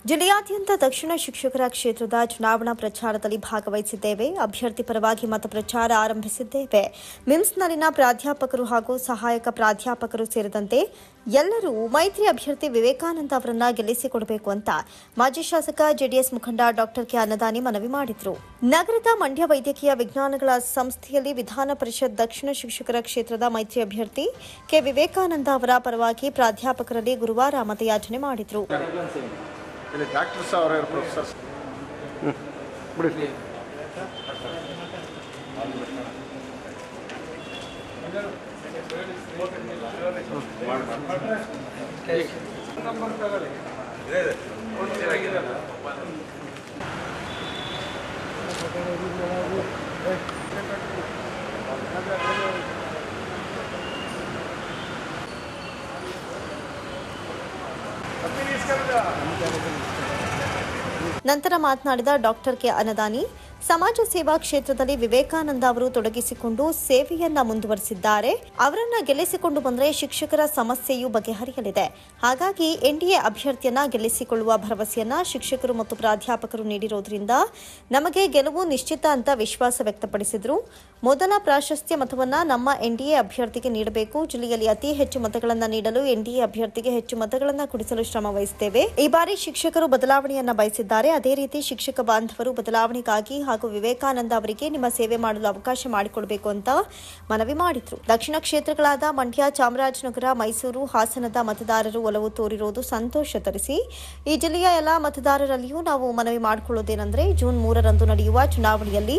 ಜಿಲ್ಲೆಯಾದ್ಯಂತ ದಕ್ಷಿಣ ಶಿಕ್ಷಕರ ಕ್ಷೇತ್ರದ ಚುನಾವಣಾ ಪ್ರಚಾರದಲ್ಲಿ ಭಾಗವಹಿಸಿದ್ದೇವೆ. ಅಭ್ಯರ್ಥಿ ಪರವಾಗಿ ಮತ ಪ್ರಚಾರ ಆರಂಭಿಸಿದ್ದೇವೆ. ಮಿಮ್ಸ್ನಲ್ಲಿನ ಪ್ರಾಧ್ಯಾಪಕರು ಹಾಗೂ ಸಹಾಯಕ ಪ್ರಾಧ್ಯಾಪಕರು ಸೇರಿದಂತೆ ಎಲ್ಲರೂ ಮೈತ್ರಿ ಅಭ್ಯರ್ಥಿ ವಿವೇಕಾನಂದ ಅವರನ್ನ ಗೆಲ್ಲಿಸಿಕೊಡಬೇಕು ಅಂತ ಮಾಜಿ ಶಾಸಕ ಜೆಡಿಎಸ್ ಮುಖಂಡ ಡಾಕ್ಟರ್ ಕೆ ಅನ್ನದಾನಿ ಮನವಿ ಮಾಡಿದರು. ನಗರದ ಮಂಡ್ಯ ವೈದ್ಯಕೀಯ ವಿಜ್ಞಾನಗಳ ಸಂಸ್ಥೆಯಲ್ಲಿ ವಿಧಾನ ಪರಿಷತ್ ದಕ್ಷಿಣ ಶಿಕ್ಷಕರ ಕ್ಷೇತ್ರದ ಮೈತ್ರಿ ಅಭ್ಯರ್ಥಿ ಕೆ ವಿವೇಕಾನಂದ ಅವರ ಪರವಾಗಿ ಪ್ರಾಧ್ಯಾಪಕರಲ್ಲಿ ಗುರುವಾರ ಮತಯಾಚನೆ ಮಾಡಿದರು. ಡಾಕ್ಟರ್ಸ್ ಅವರ ಪ್ರೊಫೆಸರ್ಸ್ ನಂತರ ಮಾತನಾಡಿದ ಡಾಕ್ಟರ್ ಕೆ ಅನ್ನದಾನಿ, ಸಮಾಜ ಸೇವಾ ಕ್ಷೇತ್ರದಲ್ಲಿ ವಿವೇಕಾನಂದ ಅವರು ತೊಡಗಿಸಿಕೊಂಡು ಸೇವೆಯನ್ನ ಮುಂದುವರೆಸಿದ್ದಾರೆ. ಅವರನ್ನ ಗೆಲ್ಲಿಸಿಕೊಂಡು ಬಂದರೆ ಶಿಕ್ಷಕರ ಸಮಸ್ಯೆಯೂ ಬಗೆಹರಿಯಲಿದೆ. ಹಾಗಾಗಿ ಎನ್ಡಿಎ ಅಭ್ಯರ್ಥಿಯನ್ನ ಗೆಲ್ಲಿಸಿಕೊಳ್ಳುವ ಭರವಸೆಯನ್ನ ಶಿಕ್ಷಕರು ಮತ್ತು ಪ್ರಾಧ್ಯಾಪಕರು ನೀಡಿರೋದ್ರಿಂದ ನಮಗೆ ಗೆಲುವು ನಿಶ್ಚಿತ ಅಂತ ವಿಶ್ವಾಸ ವ್ಯಕ್ತಪಡಿಸಿದರು. ಮೊದಲ ಪ್ರಾಶಸ್ತ್ಯ ಮತವನ್ನ ನಮ್ಮ ಎನ್ಡಿಎ ಅಭ್ಯರ್ಥಿಗೆ ನೀಡಬೇಕು. ಜಿಲ್ಲೆಯಲ್ಲಿ ಅತಿ ಹೆಚ್ಚು ಮತಗಳನ್ನು ನೀಡಲು ಎನ್ಡಿಎ ಅಭ್ಯರ್ಥಿಗೆ ಹೆಚ್ಚು ಮತಗಳನ್ನು ಕೊಡಿಸಲು ಶ್ರಮ ವಹಿಸುತ್ತೇವೆ. ಈ ಬಾರಿ ಶಿಕ್ಷಕರು ಬದಲಾವಣೆಯನ್ನ ಬಯಸಿದ್ದಾರೆ. ಅದೇ ರೀತಿ ಶಿಕ್ಷಕ ಬಾಂಧವರು ಬದಲಾವಣೆಗಾಗಿ ಹಾಗೂ ವಿವೇಕಾನಂದ ಅವರಿಗೆ ನಿಮ್ಮ ಸೇವೆ ಮಾಡಲು ಅವಕಾಶ ಮಾಡಿಕೊಡಬೇಕು ಅಂತ ಮನವಿ ಮಾಡಿದ್ರು. ದಕ್ಷಿಣ ಕ್ಷೇತ್ರಗಳಾದ ಮಂಡ್ಯ, ಚಾಮರಾಜನಗರ, ಮೈಸೂರು, ಹಾಸನದ ಮತದಾರರು ಒಲವು ತೋರಿರುವುದು ಸಂತೋಷ ತರಿಸಿ ಈ ಜಿಲ್ಲೆಯ ಎಲ್ಲಾ ಮತದಾರರಲ್ಲಿಯೂ ನಾವು ಮನವಿ ಮಾಡಿಕೊಳ್ಳುವುದೇನೆಂದರೆ ಜೂನ್ 3ರಂದು ನಡೆಯುವ ಚುನಾವಣೆಯಲ್ಲಿ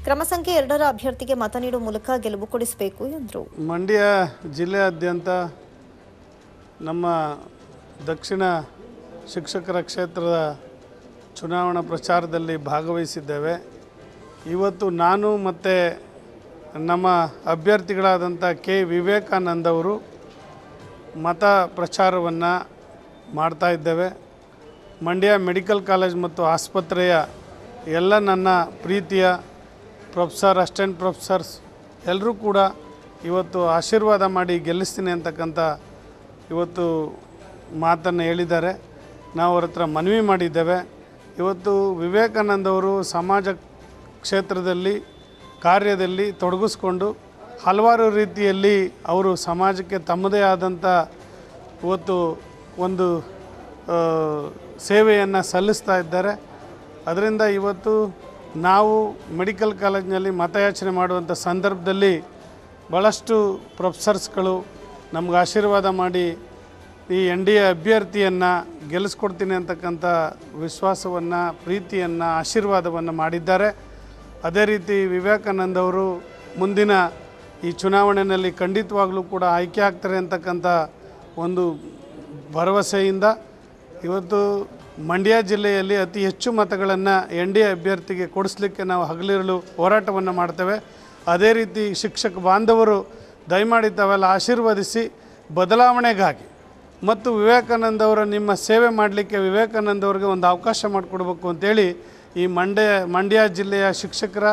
ಕ್ರಮ ಸಂಖ್ಯೆ 2ರ ಅಭ್ಯರ್ಥಿಗೆ ಮತ ನೀಡುವ ಮೂಲಕ ಗೆಲುವು ಕೊಡಿಸಬೇಕು ಎಂದರು. ಮಂಡ್ಯ ಜಿಲ್ಲೆಯಾದ್ಯಂತ ನಮ್ಮ ದಕ್ಷಿಣ ಶಿಕ್ಷಕರ ಕ್ಷೇತ್ರದ ಚುನಾವಣಾ ಪ್ರಚಾರದಲ್ಲಿ ಭಾಗವಹಿಸಿದ್ದೇವೆ. ಇವತ್ತು ನಾನು ಮತ್ತು ನಮ್ಮ ಅಭ್ಯರ್ಥಿಗಳಾದಂಥ ಕೆ ವಿವೇಕಾನಂದ ಅವರು ಮತ ಪ್ರಚಾರವನ್ನು ಮಾಡ್ತಾ ಇದ್ದೇವೆ. ಮಂಡ್ಯ ಮೆಡಿಕಲ್ ಕಾಲೇಜ್ ಮತ್ತು ಆಸ್ಪತ್ರೆಯ ಎಲ್ಲ ನನ್ನ ಪ್ರೀತಿಯ ಪ್ರೊಫೆಸರ್, ಅಸಿಸ್ಟೆಂಟ್ ಪ್ರೊಫೆಸರ್ಸ್ ಎಲ್ಲರೂ ಕೂಡ ಇವತ್ತು ಆಶೀರ್ವಾದ ಮಾಡಿ ಗೆಲ್ಲಿಸ್ತೀನಿ ಅಂತಕ್ಕಂಥ ಇವತ್ತು ಮಾತನ್ನು ಹೇಳಿದ್ದಾರೆ. ನಾವು ಅವ್ರ ಹತ್ರ ಮನವಿ ಮಾಡಿದ್ದೇವೆ. ಇವತ್ತು ವಿವೇಕಾನಂದ ಅವರು ಸಮಾಜ ಕ್ಷೇತ್ರದಲ್ಲಿ ಕಾರ್ಯದಲ್ಲಿ ತೊಡಗಿಸ್ಕೊಂಡು ಹಲವಾರು ರೀತಿಯಲ್ಲಿ ಅವರು ಸಮಾಜಕ್ಕೆ ತಮ್ಮದೇ ಆದಂಥ ಇವತ್ತು ಒಂದು ಸೇವೆಯನ್ನು ಸಲ್ಲಿಸ್ತಾ ಇದ್ದಾರೆ. ಅದರಿಂದ ಇವತ್ತು ನಾವು ಮೆಡಿಕಲ್ ಕಾಲೇಜಿನಲ್ಲಿ ಮತಯಾಚನೆ ಮಾಡುವಂಥ ಸಂದರ್ಭದಲ್ಲಿ ಭಾಳಷ್ಟು ಪ್ರೊಫೆಸರ್ಸ್ಗಳು ನಮ್ಗೆ ಆಶೀರ್ವಾದ ಮಾಡಿ ಈ ಎನ್ಡಿಎ ಅಭ್ಯರ್ಥಿಯನ್ನು ಗೆಲ್ಲಿಸ್ಕೊಡ್ತೀನಿ ಅಂತಕ್ಕಂಥ ವಿಶ್ವಾಸವನ್ನು, ಪ್ರೀತಿಯನ್ನು, ಆಶೀರ್ವಾದವನ್ನು ಮಾಡಿದ್ದಾರೆ. ಅದೇ ರೀತಿ ವಿವೇಕಾನಂದ ಅವರು ಮುಂದಿನ ಈ ಚುನಾವಣೆಯಲ್ಲಿ ಖಂಡಿತವಾಗ್ಲೂ ಕೂಡ ಆಯ್ಕೆ ಆಗ್ತಾರೆ ಅಂತಕ್ಕಂಥ ಒಂದು ಭರವಸೆಯಿಂದ ಇವತ್ತು ಮಂಡ್ಯ ಜಿಲ್ಲೆಯಲ್ಲಿ ಅತಿ ಹೆಚ್ಚು ಮತಗಳನ್ನು ಎನ್ಡಿಎ ಅಭ್ಯರ್ಥಿಗೆ ಕೊಡಿಸ್ಲಿಕ್ಕೆ ನಾವು ಹಗಲಿರುಳು ಹೋರಾಟವನ್ನು ಮಾಡ್ತೇವೆ. ಅದೇ ರೀತಿ ಶಿಕ್ಷಕ ಬಾಂಧವರು ದಯಮಾಡಿ ತಾವೆಲ್ಲ ಆಶೀರ್ವದಿಸಿ ಬದಲಾವಣೆಗಾಗಿ ಮತ್ತು ವಿವೇಕಾನಂದ ಅವರ ನಿಮ್ಮ ಸೇವೆ ಮಾಡಲಿಕ್ಕೆ ವಿವೇಕಾನಂದ ಅವರಿಗೆ ಒಂದು ಅವಕಾಶ ಮಾಡಿಕೊಡ್ಬೇಕು ಅಂತೇಳಿ ಈ ಮಂಡ್ಯ ಜಿಲ್ಲೆಯ ಶಿಕ್ಷಕರ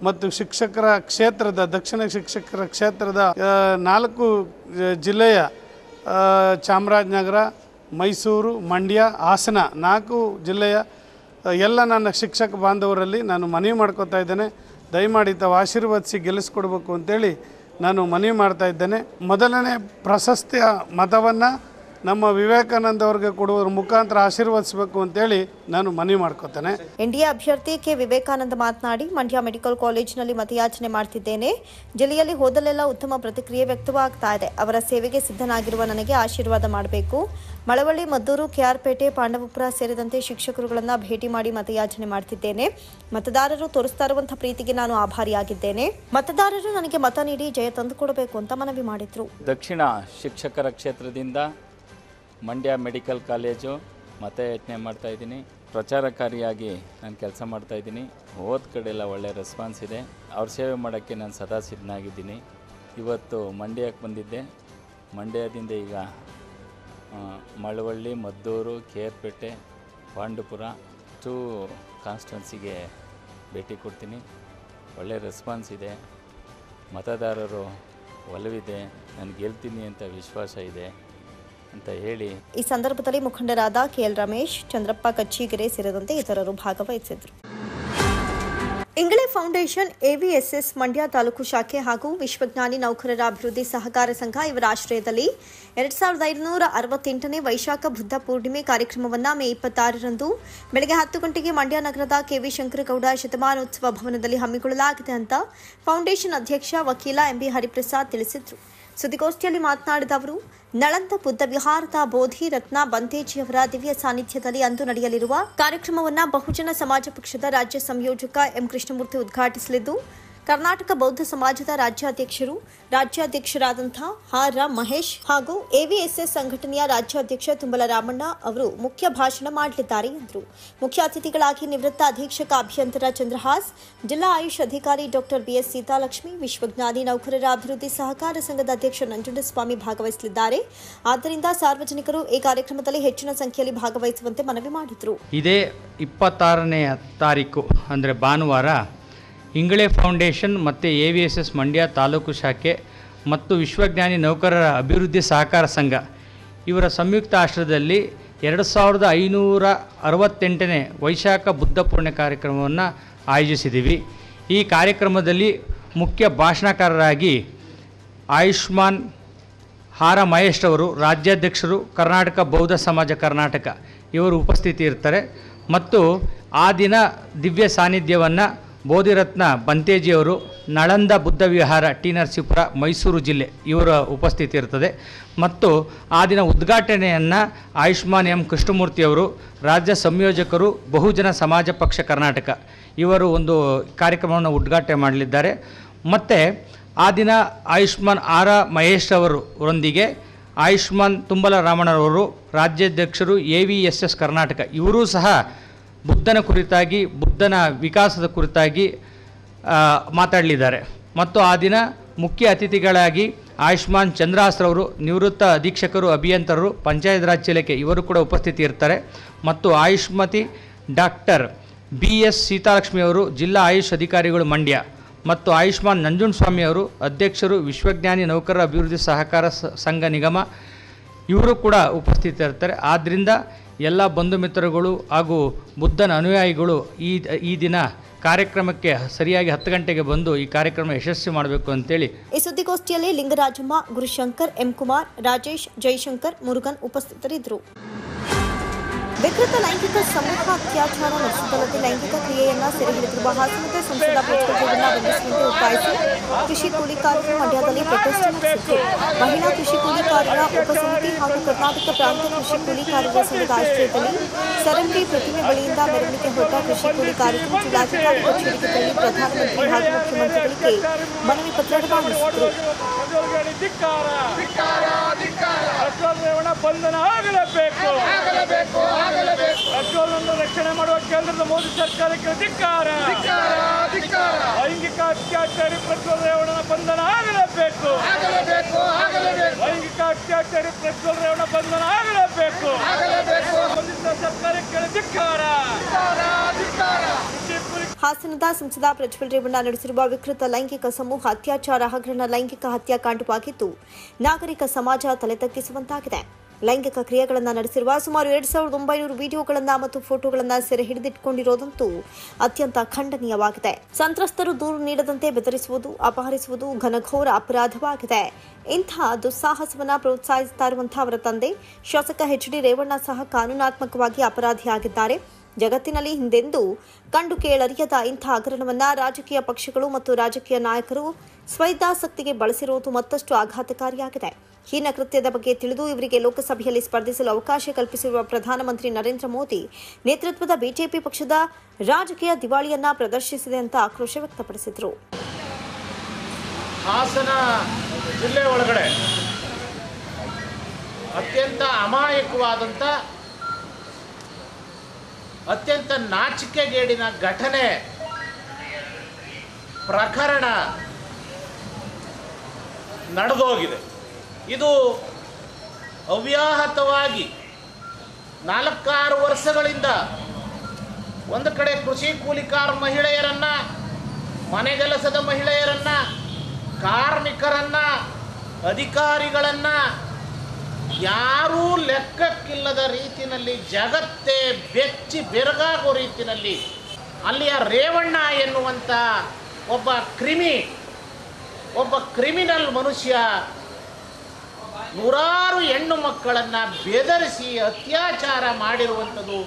ಮತ್ತು ಶಿಕ್ಷಕರ ಕ್ಷೇತ್ರದ ದಕ್ಷಿಣ ಶಿಕ್ಷಕರ ಕ್ಷೇತ್ರದ 4 ಜಿಲ್ಲೆಯ ಚಾಮರಾಜನಗರ, ಮೈಸೂರು, ಮಂಡ್ಯ, ಹಾಸನ 4 ಜಿಲ್ಲೆಯ ಎಲ್ಲ ನನ್ನ ಶಿಕ್ಷಕ ಬಾಂಧವರಲ್ಲಿ ನಾನು ಮನವಿ ಮಾಡ್ಕೋತಾ ಇದ್ದೇನೆ. ದಯಮಾಡಿ ತಾವು ಆಶೀರ್ವದಿಸಿ ಗೆಲ್ಲಿಸ್ಕೊಡ್ಬೇಕು ಅಂತೇಳಿ ನಾನು ಮನವಿ ಮಾಡ್ತಾ ಇದ್ದೇನೆ. ಮೊದಲನೇ ಪ್ರಶಸ್ತಿಯ ಮತವನ್ನು ನಮ್ಮ ವಿವೇಕಾನಂದ ಅವರಿಗೆ ಕೊಡುವ ಮುಖಾಂತರ ಆಶೀರ್ವದಿಸಬೇಕು ಅಂತೇಳಿ ನಾನು ಮನವಿ ಮಾಡ್ಕೋತೇನೆ. ಎನ್ಡಿಎ ಅಭ್ಯರ್ಥಿ ಕೆ ವಿವೇಕಾನಂದ ಮಾತನಾಡಿ, ಮಂಡ್ಯ ಮೆಡಿಕಲ್ ಕಾಲೇಜಿನಲ್ಲಿ ಮತಯಾಚನೆ ಮಾಡ್ತಿದ್ದೇನೆ. ಜಿಲ್ಲೆಯಲ್ಲಿ ಹೋದಲ್ಲೆಲ್ಲ ಉತ್ತಮ ಪ್ರತಿಕ್ರಿಯೆ ವ್ಯಕ್ತವಾಗ್ತಾ ಇದೆ. ಅವರ ಸೇವೆಗೆ ಸಿದ್ಧನಾಗಿರುವ ನನಗೆ ಆಶೀರ್ವಾದ ಮಾಡಬೇಕು. ಮಳವಳ್ಳಿ, ಮದ್ದೂರು, ಕೆಆರ್ಪೇಟೆ, ಪಾಂಡವಪುರ ಸೇರಿದಂತೆ ಶಿಕ್ಷಕರುಗಳನ್ನು ಭೇಟಿ ಮಾಡಿ ಮತಯಾಚನೆ ಮಾಡ್ತಿದ್ದೇನೆ. ಮತದಾರರು ತೋರಿಸ್ತಾ ಇರುವಂತಹ ಪ್ರೀತಿಗೆ ನಾನು ಆಭಾರಿಯಾಗಿದ್ದೇನೆ. ಮತದಾರರು ನನಗೆ ಮತ ನೀಡಿ ಜಯ ತಂದುಕೊಡಬೇಕು ಅಂತ ಮನವಿ ಮಾಡಿದ್ರು. ದಕ್ಷಿಣ ಶಿಕ್ಷಕರ ಕ್ಷೇತ್ರದಿಂದ ಮಂಡ್ಯ ಮೆಡಿಕಲ್ ಕಾಲೇಜು ಮತಯಾಚನೆ ಮಾಡ್ತಾಯಿದ್ದೀನಿ. ಪ್ರಚಾರಕಾರಿಯಾಗಿ ನಾನು ಕೆಲಸ ಮಾಡ್ತಾಯಿದ್ದೀನಿ. ಹೋದ ಕಡೆ ಎಲ್ಲ ಒಳ್ಳೆಯ ರೆಸ್ಪಾನ್ಸ್ ಇದೆ. ಅವ್ರ ಸೇವೆ ಮಾಡೋಕ್ಕೆ ನಾನು ಸದಾ ಸಿದ್ಧನಾಗಿದ್ದೀನಿ. ಇವತ್ತು ಮಂಡ್ಯಕ್ಕೆ ಬಂದಿದ್ದೆ. ಮಂಡ್ಯದಿಂದ ಈಗ ಮಳವಳ್ಳಿ, ಮದ್ದೂರು, ಕೆಆರ್ಪೇಟೆ, ಪಾಂಡವಪುರ 2 ಕಾನ್ಸ್ಟಿಟ್ಯುನ್ಸಿಗೆ ಭೇಟಿ ಕೊಡ್ತೀನಿ. ಒಳ್ಳೆಯ ರೆಸ್ಪಾನ್ಸ್ ಇದೆ. ಮತದಾರರು ಒಲವಿದೆ. ನಾನು ಗೆಲ್ತೀನಿ ಅಂತ ವಿಶ್ವಾಸ ಇದೆ. ಅಂತ ಹೇಳಿ ಈ ಸಂದರ್ಭದಲ್ಲಿ ಮುಖಂಡರಾದ ಕೆಎಲ್ ರಮೇಶ್, ಚಂದ್ರಪ್ಪ ಕಚ್ಚಿಗೆರೆ ಸೇರಿದಂತೆ ಇತರರು ಭಾಗವಹಿಸಿದರು. ಇಂಗಳೆ ಫೌಂಡೇಶನ್, ಎವಿಎಸ್ಎಸ್ ಮಂಡ್ಯ ತಾಲೂಕು ಶಾಖೆ ಹಾಗೂ ವಿಶ್ವಜ್ಞಾನಿ ನೌಕರರ ಅಭಿವೃದ್ಧಿ ಸಹಕಾರ ಸಂಘ ಇವರ ಆಶ್ರಯದಲ್ಲಿ 2568ನೇ ವೈಶಾಖ ಬುದ್ಧ ಪೂರ್ಣಿಮೆ ಕಾರ್ಯಕ್ರಮವನ್ನು ಮೇ 26ರಂದು ಬೆಳಗ್ಗೆ 10 ಗಂಟೆಗೆ ಮಂಡ್ಯ ನಗರದ ಕೆವಿ ಶಂಕರಗೌಡ ಶತಮಾನೋತ್ಸವ ಭವನದಲ್ಲಿ ಹಮ್ಮಿಕೊಳ್ಳಲಾಗಿದೆ ಅಂತ ಫೌಂಡೇಶನ್ ಅಧ್ಯಕ್ಷ ವಕೀಲ ಎಂಬಿ ಹರಿಪ್ರಸಾದ್ ತಿಳಿಸಿದರು. ಸುದ್ದಿಗೋಷ್ಠಿಯಲ್ಲಿ ಮಾತನಾಡಿದ ಅವರು, ನಳಂದ ಬುದ್ಧ ವಿಹಾರದ ಬೋಧಿ ರತ್ನ ಬಂತೇಜಿಯವರ ದಿವ್ಯ ಸಾನ್ನಿಧ್ಯದಲ್ಲಿ ಅಂದು ನಡೆಯಲಿರುವ ಕಾರ್ಯಕ್ರಮವನ್ನು ಬಹುಜನ ಸಮಾಜ ಪಕ್ಷದ ರಾಜ್ಯ ಸಂಯೋಜಕ ಎಂ ಕೃಷ್ಣಮೂರ್ತಿ ಉದ್ಘಾಟಿಸಲಿದ್ದು, ಕರ್ನಾಟಕ ಬೌದ್ಧ ಸಮಾಜದ ರಾಜ್ಯಾಧ್ಯಕ್ಷರಾದಂತಹ ಆರ್ ಮಹೇಶ್ ಹಾಗೂ ಎವಿಎಸ್ಎಸ್ ಸಂಘಟನೆಯ ರಾಜ್ಯಾಧ್ಯಕ್ಷ ತುಂಬಲ ರಾಮಣ್ಣ ಅವರು ಮುಖ್ಯ ಭಾಷಣ ಮಾಡಲಿದ್ದಾರೆ ಎಂದರು. ಮುಖ್ಯ ಅತಿಥಿಗಳಾಗಿ ನಿವೃತ್ತ ಅಧೀಕ್ಷಕ ಅಭಿಯಂತರ ಚಂದ್ರಹಾಸ್, ಜಿಲ್ಲಾ ಆಯುಷ್ ಅಧಿಕಾರಿ ಡಾಕ್ಟರ್ ಬಿಎಸ್ ಸೀತಾಲಕ್ಷ್ಮಿ, ವಿಶ್ವಜ್ಞಾನಿ ನೌಕರರ ಅಭಿವೃದ್ಧಿ ಸಹಕಾರ ಸಂಘದ ಅಧ್ಯಕ್ಷ ನಂಜುಂಡಸ್ವಾಮಿ ಭಾಗವಹಿಸಲಿದ್ದಾರೆ. ಆದ್ದರಿಂದ ಸಾರ್ವಜನಿಕರು ಈ ಕಾರ್ಯಕ್ರಮದಲ್ಲಿ ಹೆಚ್ಚಿನ ಸಂಖ್ಯೆಯಲ್ಲಿ ಭಾಗವಹಿಸುವಂತೆ ಮನವಿ ಮಾಡಿದರು. ಇದೇ 26ನೇ ತಾರೀಕು ಅಂದರೆ ಭಾನುವಾರ ಇಂಗಳೆ ಫೌಂಡೇಶನ್ ಮತ್ತು ಎವಿಎಸ್ಎಸ್ ಮಂಡ್ಯ ತಾಲೂಕು ಶಾಖೆ ಮತ್ತು ವಿಶ್ವಜ್ಞಾನಿ ನೌಕರರ ಅಭಿವೃದ್ಧಿ ಸಹಕಾರ ಸಂಘ ಇವರ ಸಂಯುಕ್ತ ಆಶ್ರಯದಲ್ಲಿ 2568ನೇ ವೈಶಾಖ ಬುದ್ಧ ಪೂರ್ಣಿ ಕಾರ್ಯಕ್ರಮವನ್ನು ಆಯೋಜಿಸಿದ್ದೀವಿ. ಈ ಕಾರ್ಯಕ್ರಮದಲ್ಲಿ ಮುಖ್ಯ ಭಾಷಣಕಾರರಾಗಿ ಆಯುಷ್ಮಾನ್ ಆರ್ ಮಹೇಶ್ ಅವರು, ರಾಜ್ಯಾಧ್ಯಕ್ಷರು, ಕರ್ನಾಟಕ ಬೌದ್ಧ ಸಮಾಜ ಕರ್ನಾಟಕ ಇವರು ಉಪಸ್ಥಿತಿ ಇರ್ತಾರೆ. ಮತ್ತು ಆ ದಿನ ದಿವ್ಯ ಸಾನ್ನಿಧ್ಯವನ್ನು ಬೋಧಿರತ್ನ ಬಂತೇಜಿಯವರು, ನಳಂದ ಬುದ್ಧ ವಿಹಾರ ಟಿ ನರಸೀಪುರ ಮೈಸೂರು ಜಿಲ್ಲೆ ಇವರ ಉಪಸ್ಥಿತಿ ಇರ್ತದೆ. ಮತ್ತು ಆ ದಿನ ಉದ್ಘಾಟನೆಯನ್ನು ಆಯುಷ್ಮಾನ್ ಎಂ ಕೃಷ್ಣಮೂರ್ತಿಯವರು, ರಾಜ್ಯ ಸಂಯೋಜಕರು, ಬಹುಜನ ಸಮಾಜ ಪಕ್ಷ ಕರ್ನಾಟಕ ಇವರು ಒಂದು ಕಾರ್ಯಕ್ರಮವನ್ನು ಉದ್ಘಾಟನೆ ಮಾಡಲಿದ್ದಾರೆ. ಮತ್ತು ಆ ದಿನ ಆಯುಷ್ಮಾನ್ ಆರ್ ಮಹೇಶ್ ಅವರೊಂದಿಗೆ ಆಯುಷ್ಮಾನ್ ತುಂಬಲ ರಾಮಣ್ಣರವರು, ರಾಜ್ಯಾಧ್ಯಕ್ಷರು ಎವಿಎಸ್ಎಸ್ ಕರ್ನಾಟಕ ಇವರೂ ಸಹ ಬುದ್ಧನ ಕುರಿತಾಗಿ, ಬುದ್ಧನ ವಿಕಾಸದ ಕುರಿತಾಗಿ ಮಾತಾಡಲಿದ್ದಾರೆ. ಮತ್ತು ಆ ದಿನ ಮುಖ್ಯ ಅತಿಥಿಗಳಾಗಿ ಆಯುಷ್ಮಾನ್ ಚಂದ್ರಹಾಸ್ರವರು, ನಿವೃತ್ತ ಅಧೀಕ್ಷಕರು, ಅಭಿಯಂತರರು, ಪಂಚಾಯತ್ ರಾಜ್ ಇಲಾಖೆ ಇವರು ಕೂಡ ಉಪಸ್ಥಿತಿ ಇರ್ತಾರೆ. ಮತ್ತು ಆಯುಷ್ಮತಿ ಡಾಕ್ಟರ್ ಬಿಎಸ್ ಸೀತಾಲಕ್ಷ್ಮಿಯವರು, ಜಿಲ್ಲಾ ಆಯುಷ್ ಅಧಿಕಾರಿಗಳು ಮಂಡ್ಯ, ಮತ್ತು ಆಯುಷ್ಮಾನ್ ನಂಜುಂಡಸ್ವಾಮಿಯವರು, ಅಧ್ಯಕ್ಷರು, ವಿಶ್ವಜ್ಞಾನಿ ನೌಕರರ ಅಭಿವೃದ್ಧಿ ಸಹಕಾರ ಸಂಘ ನಿಗಮ ಇವರು ಕೂಡ ಉಪಸ್ಥಿತಿ ಇರ್ತಾರೆ. ಆದ್ದರಿಂದ ಎಲ್ಲ ಬಂಧು ಮಿತ್ರಗಳು ಹಾಗೂ ಬುದ್ಧನ ಅನುಯಾಯಿಗಳು ಈ ದಿನ ಕಾರ್ಯಕ್ರಮಕ್ಕೆ ಸರಿಯಾಗಿ 10 ಗಂಟೆಗೆ ಬಂದು ಈ ಕಾರ್ಯಕ್ರಮ ಯಶಸ್ವಿ ಮಾಡಬೇಕು ಅಂತೇಳಿ. ಈ ಸುದ್ದಿಗೋಷ್ಠಿಯಲ್ಲಿ ಲಿಂಗರಾಜಮ್ಮ, ಗುರುಶಂಕರ್, ಎಂ ಕುಮಾರ್, ರಾಜೇಶ್, ಜೈಶಂಕರ್, ಮುರುಗನ್ ಉಪಸ್ಥಿತರಿದ್ದರು. ವಿಕೃತ ಲೈಂಗಿಕ ಸಮೂಹ ಅತ್ಯಾಚಾರ ನಡೆಸಿದಲ್ಲದೆ ಲೈಂಗಿಕ ಕ್ರಿಯೆಯನ್ನು ಸೆರೆ ಹಿಡಿದಿರುವ ಹಾಸನದ ಸಂಸದ ಪ್ರಜ್ವಲ್ ಬಂಧಿಸುವಂತೆ ಒತ್ತಾಯಿಸಿ ಕೃಷಿ ಕೂಲಿಕಾರರು ಮಂಡ್ಯದಲ್ಲಿ ಪ್ರೊಟೆಸ್ಟ್ ನಡೆಸಿದರು. ಮಹಿಳಾ ಕೃಷಿ ಕೂಲಿಕಾರರ ಉಪಸಮಿತಿ ಹಾಗೂ ಕರ್ನಾಟಕ ಪ್ರಾಂತ ಕೃಷಿ ಕೂಲಿಕಾರರ ಸಂಘದ ಆಶ್ರಯದಲ್ಲಿ ಸರಂಗಿ ಪ್ರತಿಮೆ ಬಳಿಯಿಂದ ಮೆರವಣಿಗೆ ಹೊರಟ ಕೃಷಿ ಕೂಲಿಕಾರರು ಜಿಲ್ಲಾಧಿಕಾರಿ ಕಚೇರಿಗೆ ತೆರಳಿ ಪ್ರಧಾನಮಂತ್ರಿ ಹಾಗೂ ಮುಖ್ಯಮಂತ್ರಿಗಳಿಗೆ ಮನವಿ ಪತ್ರ ರವಾನಿಸಿದರು. ಪೆಟ್ರೋಲ್ ರಕ್ಷಣೆ ಮಾಡುವ ಕೇಂದ್ರದ ಮೋದಿ ಸರ್ಕಾರಕ್ಕೆ ಧಿಕ್ಕಾರ. ಲೈಂಗಿಕ ಅತ್ಯಾಚಾರಿ ಪೆಟ್ರೋಲ್ ರೇವಣ್ಣನ ಬಂಧನ ಆಗಲೇಬೇಕು. ಲೈಂಗಿಕ ಅತ್ಯಾಚಾರಿ ಪೆಟ್ರೋಲ್ ರೇವಣ್ಣ ಬಂಧನ ಆಗಲೇಬೇಕು. ಮೋದಿ ಸರ್ಕಾರಕ್ಕೆ ಧಿಕ್ಕಾರ. ಹಾಸನದ ಸಂಸದ ಪ್ರಜ್ವಲ್ ರೇವಣ್ಣ ನಡೆಸಿರುವ ವಿಕೃತ ಲೈಂಗಿಕ ಸಮೂಹ ಅತ್ಯಾಚಾರ ಹಗರಣ ಲೈಂಗಿಕ ಹತ್ಯಾಕಾಂಡವಾಗಿದ್ದು ನಾಗರಿಕ ಸಮಾಜ ತಲೆ ತಗ್ಗಿಸುವಂತಾಗಿದೆ. ಲೈಂಗಿಕ ಕ್ರಿಯೆಗಳನ್ನು ನಡೆಸಿರುವ ಸುಮಾರು 2900 ವಿಡಿಯೋಗಳನ್ನು ಮತ್ತು ಫೋಟೋಗಳನ್ನು ಸೆರೆ ಹಿಡಿದಿಟ್ಟುಕೊಂಡಿರುವುದಂತೂ ಅತ್ಯಂತ ಖಂಡನೀಯವಾಗಿದೆ. ಸಂತ್ರಸ್ತರು ದೂರು ನೀಡದಂತೆ ಬೆದರಿಸುವುದು, ಅಪಹರಿಸುವುದು ಘನಘೋರ ಅಪರಾಧವಾಗಿದೆ. ಇಂತಹ ದುಸ್ಸಾಹಸವನ್ನು ಪ್ರೋತ್ಸಾಹಿಸುತ್ತಾ ಇರುವಂತಹ ಅವರ ತಂದೆ ಶಾಸಕ ಎಚ್.ಡಿ. ರೇವಣ್ಣ ಸಹ ಕಾನೂನಾತ್ಮಕವಾಗಿ ಅಪರಾಧಿಯಾಗಿದ್ದಾರೆ. ಜಗತ್ತಿನಲ್ಲಿ ಹಿಂದೆಂದೂ ಕಂಡು ಕೇಳರಿಯದ ಇಂಥ ಹಗರಣವನ್ನು ರಾಜಕೀಯ ಪಕ್ಷಗಳು ಮತ್ತು ರಾಜಕೀಯ ನಾಯಕರು ಸ್ವಹಿತಾಸಕ್ತಿಗೆ ಬಳಸಿರುವುದು ಮತ್ತಷ್ಟು ಆಘಾತಕಾರಿಯಾಗಿದೆ. ಹೀನ ಕೃತ್ಯದ ಬಗ್ಗೆ ತಿಳಿದು ಇವರಿಗೆ ಲೋಕಸಭೆಯಲ್ಲಿ ಸ್ಪರ್ಧಿಸಲು ಅವಕಾಶ ಕಲ್ಪಿಸಿರುವ ಪ್ರಧಾನಮಂತ್ರಿ ನರೇಂದ್ರ ಮೋದಿ ನೇತೃತ್ವದ ಬಿಜೆಪಿ ಪಕ್ಷದ ರಾಜಕೀಯ ದಿವಾಳಿಯನ್ನ ಪ್ರದರ್ಶಿಸಿದೆ ಅಂತ ಆಕ್ರೋಶ ವ್ಯಕ್ತಪಡಿಸಿದರು. ಹಾಸನ ಜಿಲ್ಲೆ ಒಳಗಡೆ ಅತ್ಯಂತ ಅಮಾಯಕವಾದಂಥ ಅತ್ಯಂತ ನಾಚಿಕೆಗೇಡಿನ ಘಟನೆ ಪ್ರಕರಣ ನಡೆದೋಗಿದೆ. ಇದು ಅವ್ಯಾಹತವಾಗಿ 4-6 ವರ್ಷಗಳಿಂದ ಒಂದು ಕಡೆ ಕೃಷಿ ಕೂಲಿಕಾರ ಮಹಿಳೆಯರನ್ನು, ಮನೆಗೆಲಸದ ಮಹಿಳೆಯರನ್ನು, ಕಾರ್ಮಿಕರನ್ನು, ಅಧಿಕಾರಿಗಳನ್ನು ಯಾರೂ ಲೆಕ್ಕಕ್ಕಿಲ್ಲದ ರೀತಿಯಲ್ಲಿ ಜಗತ್ತೇ ಬೆಚ್ಚಿ ಬೆರಗಾಗೋ ರೀತಿಯಲ್ಲಿ ಅಲ್ಲಿಯ ರೇವಣ್ಣ ಎನ್ನುವಂಥ ಒಬ್ಬ ಕ್ರಿಮಿನಲ್ ಮನುಷ್ಯ ನೂರಾರು ಹೆಣ್ಣು ಮಕ್ಕಳನ್ನು ಬೆದರಿಸಿ ಅತ್ಯಾಚಾರ ಮಾಡಿರುವಂಥದ್ದು,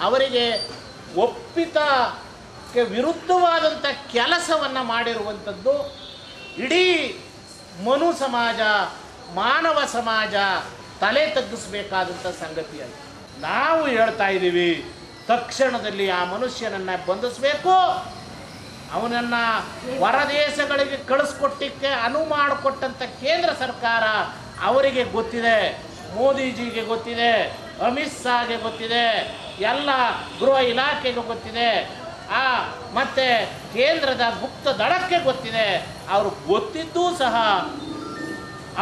ಅವರಿಗೆ ಒಪ್ಪಿತಕ್ಕೆ ವಿರುದ್ಧವಾದಂಥ ಕೆಲಸವನ್ನು ಮಾಡಿರುವಂಥದ್ದು ಇಡೀ ಮನು ಸಮಾಜ, ಮಾನವ ಸಮಾಜ ತಲೆ ತಗ್ಗಿಸಬೇಕಾದಂಥ ಸಂಗತಿಯಾಗಿದೆ. ನಾವು ಹೇಳ್ತಾ ಇದ್ದೀವಿ, ತಕ್ಷಣದಲ್ಲಿ ಆ ಮನುಷ್ಯನನ್ನು ಬಂಧಿಸಬೇಕು. ಅವನನ್ನು ಹೊರದೇಶಗಳಿಗೆ ಕಳಿಸ್ಕೊಟ್ಟಿಕ್ಕೆ ಅನುವು ಮಾಡಿಕೊಟ್ಟಂಥ ಕೇಂದ್ರ ಸರ್ಕಾರ ಅವರಿಗೆ ಗೊತ್ತಿದೆ, ಮೋದಿಜಿಗೆ ಗೊತ್ತಿದೆ, ಅಮಿತ್ ಶಾಗೆ ಗೊತ್ತಿದೆ, ಎಲ್ಲ ಗೃಹ ಇಲಾಖೆಗೆ ಗೊತ್ತಿದೆ, ಮತ್ತು ಕೇಂದ್ರದ ಗುಪ್ತ ದಳಕ್ಕೆ ಗೊತ್ತಿದೆ. ಅವರು ಗೊತ್ತಿದ್ದೂ ಸಹ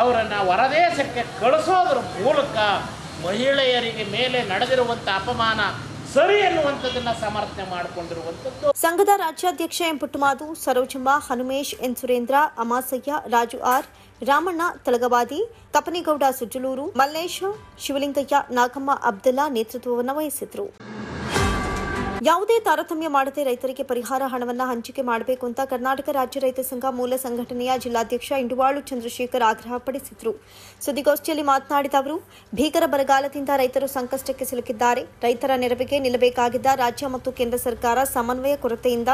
ಅವರನ್ನು ಹೊರದೇಶಕ್ಕೆ ಕಳಿಸೋದ್ರ ಮೂಲಕ ಮಹಿಳೆಯರಿಗೆ ಮೇಲೆ ನಡೆದಿರುವಂಥ ಅಪಮಾನ ಸರಿ ಎನ್ನುವಂಥದ್ದನ್ನು ಸಮರ್ಥನೆ ಮಾಡಿಕೊಂಡಿರುವಂಥದ್ದು. ಸಂಘದ ರಾಜ್ಯಾಧ್ಯಕ್ಷ M Puttamadu, Sarojamma, Hanumesh, N Surendra, Amasayya, Raju R, Ramanna Talagavadi, Tapanigowda Sujjaluru, Mallesha, Shivalingayya, Nagamma Abdulla ನೇತೃತ್ವವನ್ನು ವಹಿಸಿದ್ರು. ಯಾವುದೇ ತಾರತಮ್ಯ ಮಾಡದೆ ರೈತರಿಗೆ ಪರಿಹಾರ ಹಣವನ್ನು ಹಂಚಿಕೆ ಮಾಡಬೇಕು ಅಂತ ಕರ್ನಾಟಕ ರಾಜ್ಯ ರೈತ ಸಂಘ ಮೂಲ ಸಂಘಟನೆಯ ಜಿಲ್ಲಾಧ್ಯಕ್ಷ ಇಂಡುವಾಳು ಚಂದ್ರಶೇಖರ್ ಆಗ್ರಹಪಡಿಸಿದರು. ಸುದ್ದಿಗೋಷ್ಠಿಯಲ್ಲಿ ಮಾತನಾಡಿದ ಅವರು, ಭೀಕರ ಬರಗಾಲದಿಂದ ರೈತರು ಸಂಕಷ್ಟಕ್ಕೆ ಸಿಲುಕಿದ್ದಾರೆ. ರೈತರ ನೆರವಿಗೆ ನಿಲ್ಲಬೇಕಾಗಿದ್ದ ರಾಜ್ಯ ಮತ್ತು ಕೇಂದ್ರ ಸರ್ಕಾರ ಸಮನ್ವಯ ಕೊರತೆಯಿಂದ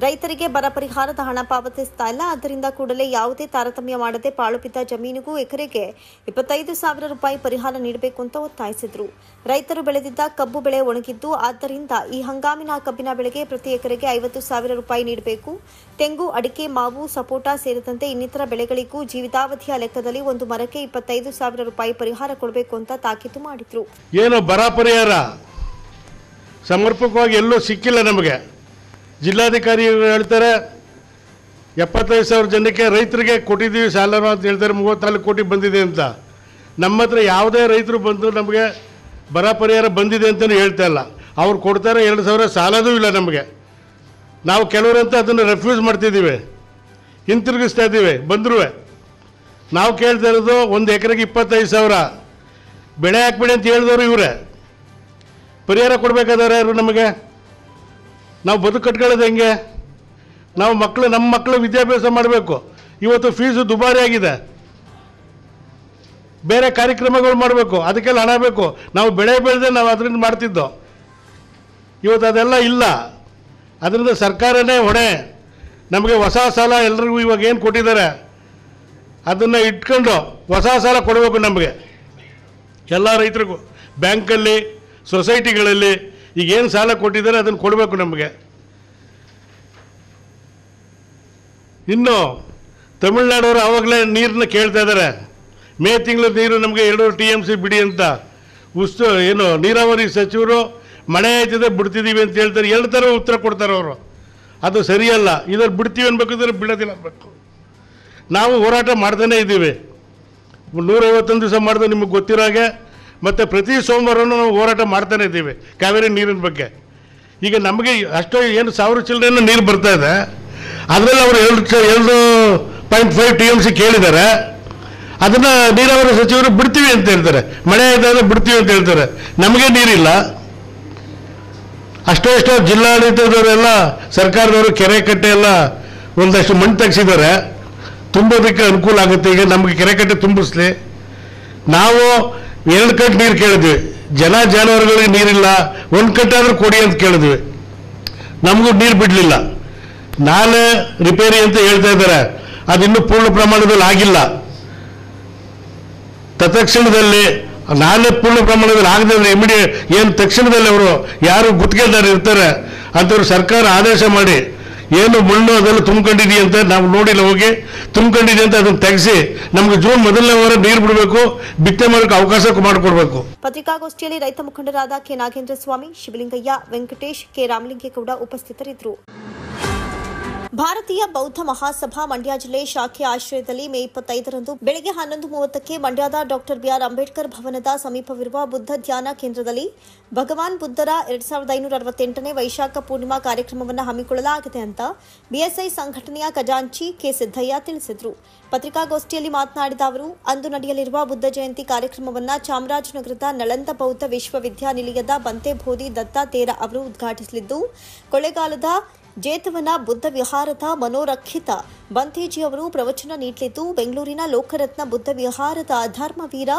ರೈತರಿಗೆ ಬರ ಪರಿಹಾರದ ಹಣ ಪಾವತಿಸ್ತಾ ಇಲ್ಲ. ಆದ್ದರಿಂದ ಕೂಡಲೇ ಯಾವುದೇ ತಾರತಮ್ಯ ಮಾಡದೆ ಪಾಳು ಬಿದ್ದ ಜಮೀನಿಗೂ ಎಕರೆಗೆ 25,000 ರೂಪಾಯಿ ಪರಿಹಾರ ನೀಡಬೇಕು ಅಂತ ಒತ್ತಾಯಿಸಿದರು. ರೈತರು ಬೆಳೆದಿದ್ದ ಕಬ್ಬು ಬೆಳೆ ಒಣಗಿದ್ದು, ಆದ್ದರಿಂದ ಈ ಹಂಗಾಮಿನ ಕಬ್ಬಿನ ಬೆಳೆಗೆ ಪ್ರತಿ ಎಕರೆಗೆ 50,000 ರೂಪಾಯಿ ನೀಡಬೇಕು. ತೆಂಗು, ಅಡಿಕೆ, ಮಾವು, ಸಪೋಟ ಸೇರಿದಂತೆ ಇನ್ನಿತರ ಬೆಳೆಗಳಿಗೂ ಜೀವಿತಾವಧಿಯ ಲೆಕ್ಕದಲ್ಲಿ ಒಂದು ಮರಕ್ಕೆ 25,000 ರೂಪಾಯಿ ಪರಿಹಾರ ಕೊಡಬೇಕು ಅಂತ ತಾಕೀತು ಮಾಡಿದ್ರು. ಏನು ಬರ ಪರಿಹಾರ ಸಮರ್ಪಕವಾಗಿ ಎಲ್ಲೂ ಸಿಕ್ಕಿಲ್ಲ ನಮಗೆ. ಜಿಲ್ಲಾಧಿಕಾರಿ ಹೇಳ್ತಾರೆ 75,000 ಜನಕ್ಕೆ ರೈತರಿಗೆ ಕೊಟ್ಟಿದ್ದೀವಿ ಸಾಲ ಅಂತ ಹೇಳ್ತಾರೆ. 34 ಕೋಟಿ ಬಂದಿದೆ ಅಂತ. ನಮ್ಮ ಹತ್ರ ಯಾವುದೇ ರೈತರು ಬಂದು ನಮಗೆ ಬರ ಪರಿಹಾರ ಬಂದಿದೆ ಅಂತಲೂ ಹೇಳ್ತಾ ಇಲ್ಲ. ಅವ್ರು ಕೊಡ್ತಾರೆ 2,000 ಸಾಲದೂ ಇಲ್ಲ ನಮಗೆ. ನಾವು ಕೆಲವರಂತ ಅದನ್ನು ರೆಫ್ಯೂಸ್ ಮಾಡ್ತಿದ್ದೀವಿ, ಹಿಂತಿರುಗಿಸ್ತಾ ಇದ್ದೀವಿ. ಬಂದರೂ ನಾವು ಕೇಳ್ತಾ ಇರೋದು ಒಂದು ಎಕರೆಗೆ 25,000 ಬೆಳೆ ಹಾಕ್ಬೇಡಿ ಅಂತ ಹೇಳಿದವರು ಇವರೇ. ಪರಿಹಾರ ಕೊಡಬೇಕಾದ್ರೆ ಯಾರು ನಮಗೆ? ನಾವು ಬದುಕು ಕಟ್ಕೊಳ್ಳೋದು ಹೆಂಗೆ? ನಾವು ನಮ್ಮ ಮಕ್ಕಳು ವಿದ್ಯಾಭ್ಯಾಸ ಮಾಡಬೇಕು. ಇವತ್ತು ಫೀಸು ದುಬಾರಿ ಆಗಿದೆ. ಬೇರೆ ಕಾರ್ಯಕ್ರಮಗಳು ಮಾಡಬೇಕು, ಅದಕ್ಕೆಲ್ಲ ಹಣ ಬೇಕು. ನಾವು ಬೆಳೆ ಬೆಳೆದೇ ನಾವು ಅದರಿಂದ ಮಾಡ್ತಿದ್ದೋ. ಇವತ್ತು ಅದೆಲ್ಲ ಇಲ್ಲ. ಅದರಿಂದ ಸರ್ಕಾರನೇ ಹೊಣೆ. ನಮಗೆ ಹೊಸ ಸಾಲ ಎಲ್ರಿಗೂ ಇವಾಗ ಏನು ಕೊಟ್ಟಿದ್ದಾರೆ ಅದನ್ನು ಇಟ್ಕೊಂಡು ಹೊಸ ಸಾಲ ಕೊಡಬೇಕು ನಮಗೆ, ಎಲ್ಲ ರೈತರಿಗೂ. ಬ್ಯಾಂಕಲ್ಲಿ, ಸೊಸೈಟಿಗಳಲ್ಲಿ ಈಗೇನು ಸಾಲ ಕೊಟ್ಟಿದ್ದಾರೆ ಅದನ್ನು ಕೊಡಬೇಕು ನಮಗೆ. ಇನ್ನು ತಮಿಳ್ನಾಡವರು ಆವಾಗಲೇ ನೀರನ್ನ ಕೇಳ್ತಾ ಇದ್ದಾರೆ. ಮೇ ತಿಂಗಳು ನೀರು ನಮಗೆ 2 TMC ಬಿಡಿ ಅಂತ. ಏನು ನೀರಾವರಿ ಸಚಿವರು ಮಳೆ ಆಯ್ತದೆ ಬಿಡ್ತಿದ್ದೀವಿ ಅಂತ ಹೇಳ್ತಾರೆ. 2 ಥರ ಉತ್ತರ ಕೊಡ್ತಾರೆ ಅವರು. ಅದು ಸರಿಯಲ್ಲ. ಇದ್ರಲ್ಲಿ ಬಿಡ್ತೀವಿ ಅನ್ಬೇಕಿದ್ರೆ ಬಿಡೋದಿಲ್ಲ ಅನ್ಬೇಕು. ನಾವು ಹೋರಾಟ ಮಾಡ್ತಾನೇ ಇದ್ದೀವಿ. 151 ದಿವಸ ಮಾಡಿದ್ರೆ ನಿಮಗೆ ಗೊತ್ತಿರೋ ಹಾಗೆ. ಮತ್ತು ಪ್ರತಿ ಸೋಮವಾರನೂ ನಾವು ಹೋರಾಟ ಮಾಡ್ತಾನೆ ಇದ್ದೀವಿ ಕಾವೇರಿ ನೀರಿನ ಬಗ್ಗೆ. ಈಗ ನಮಗೆ ಅಷ್ಟೋ ಏನು 1000 ಚಿಲ್ಲರೆನೂ ನೀರು ಬರ್ತಾ ಇದೆ. ಅದರಲ್ಲಿ ಅವರು 2.5 TMC ಕೇಳಿದ್ದಾರೆ. ಅದನ್ನು ನೀರಾವರಿ ಸಚಿವರು ಬಿಡ್ತೀವಿ ಅಂತ ಹೇಳ್ತಾರೆ. ಮಳೆ ಆಯ್ತಾದ್ರೆ ಬಿಡ್ತೀವಿ ಅಂತ ಹೇಳ್ತಾರೆ. ನಮಗೆ ನೀರಿಲ್ಲ. ಎಷ್ಟೋ ಜಿಲ್ಲಾಡಳಿತದವರೆಲ್ಲ, ಸರ್ಕಾರದವರು ಕೆರೆ ಕಟ್ಟೆ ಎಲ್ಲ ಒಂದಷ್ಟು ಮಣ್ಣು ತೆಗೆಸಿದ್ದಾರೆ. ತುಂಬೋದಕ್ಕೆ ಅನುಕೂಲ ಆಗುತ್ತೆ. ಈಗ ನಮಗೆ ಕೆರೆ ಕಟ್ಟೆ ತುಂಬಿಸ್ಲಿ. ನಾವು 2 ಕಟ್ಟು ನೀರು ಕೇಳಿದ್ವಿ. ಜಾನುವಾರುಗಳಿಗೆ ನೀರಿಲ್ಲ, 1 ಕಟ್ಟಾದರೂ ಕೊಡಿ ಅಂತ ಕೇಳಿದ್ವಿ. ನಮಗೂ ನೀರು ಬಿಡಲಿಲ್ಲ. ನಾಲೆ ರಿಪೇರಿ ಅಂತ ಹೇಳ್ತಾ ಇದ್ದಾರೆ. ಅದಿನ್ನೂ ಪೂರ್ಣ ಪ್ರಮಾಣದಲ್ಲಿ ಆಗಿಲ್ಲ. ತತ್ಕ್ಷಣದಲ್ಲಿ ನಾಲೆ ಪೂರ್ಣ ಪ್ರಮಾಣದಲ್ಲಿ ಆಗದೆ ಏನು ತಕ್ಷಣದಲ್ಲಿ ಅವರು ಯಾರು ಗುತ್ತಿಗೆದಾರರು ಇರ್ತಾರೆ ಅಂಥವ್ರು ಸರ್ಕಾರ ಆದೇಶ ಮಾಡಿ ಏನು ಮಣ್ಣು ಅದೆಲ್ಲ ತುಂಬಿಕೊಂಡಿದೆಯಂತೆ ನಾವು ನೋಡಿಲ್ಲ, ಹೋಗಿ ತುಂಬಿಕೊಂಡಿದೆ ಅಂತ ಅದನ್ನು ತೆಗೆಸಿ ನಮಗೆ ಜೂನ್ 1ನೇ ವಾರ ನೀರು ಬಿಡಬೇಕು, ಬಿತ್ತನೆ ಮಾಡೋಕ್ಕೆ ಅವಕಾಶ ಮಾಡಿಕೊಡ್ಬೇಕು. ಪತ್ರಿಕಾಗೋಷ್ಠಿಯಲ್ಲಿ ರೈತ ಮುಖಂಡರಾದ ಕೆ ನಾಗೇಂದ್ರ ಸ್ವಾಮಿ, ಶಿವಲಿಂಗಯ್ಯ, ವೆಂಕಟೇಶ್, ಕೆ ರಾಮಲಿಂಗೇಗೌಡ ಉಪಸ್ಥಿತರಿದ್ದರು. ಭಾರತೀಯ ಬೌದ್ಧ ಮಹಾಸಭಾ ಮಂಡ್ಯ ಜಿಲ್ಲೆ ಶಾಖೆ ಆಶ್ರಯದಲ್ಲಿ ಮೇ 25ರಂದು ಬೆಳಗ್ಗೆ 11:30ಕ್ಕೆ ಮಂಡ್ಯದ ಡಾಕ್ಟರ್ ಬಿಆರ್ ಅಂಬೇಡ್ಕರ್ ಭವನದ ಸಮೀಪವಿರುವ ಬುದ್ಧ ಧ್ಯಾನ ಕೇಂದ್ರದಲ್ಲಿ ಭಗವಾನ್ ಬುದ್ಧರ 2568ನೇ ವೈಶಾಖ ಪೂರ್ಣಿಮಾ ಕಾರ್ಯಕ್ರಮವನ್ನು ಹಮ್ಮಿಕೊಳ್ಳಲಾಗಿದೆ ಅಂತ ಬಿಎಸ್ಐ ಸಂಘಟನೆಯ ಖಜಾಂಚಿ ಕೆ ಸಿದ್ದಯ್ಯ ತಿಳಿಸಿದರು. ಪತ್ರಿಕಾಗೋಷ್ಠಿಯಲ್ಲಿ ಮಾತನಾಡಿದ ಅವರು, ಅಂದು ನಡೆಯಲಿರುವ ಬುದ್ಧ ಜಯಂತಿ ಕಾರ್ಯಕ್ರಮವನ್ನು ಚಾಮರಾಜನಗರದ ನಳಂದ ಬೌದ್ಧ ವಿಶ್ವವಿದ್ಯಾನಿಲಯದ ಬಂತೆ ಬೋಧಿ ದತ್ತಾತೇರ ಅವರು ಉದ್ಘಾಟಿಸಲಿದ್ದು, ಕೊಳ್ಳೇಗಾಲದ ಜೇತವನ ಬುದ್ಧ ವಿಹಾರದ ಮನೋರಕ್ಷಿತ ಬಂತೇಜಿ ಅವರು ಪ್ರವಚನ ನೀಡಲಿದ್ದು, ಬೆಂಗಳೂರಿನ ಲೋಕರತ್ನ ಬುದ್ಧ ವಿಹಾರದ ಧರ್ಮವೀರ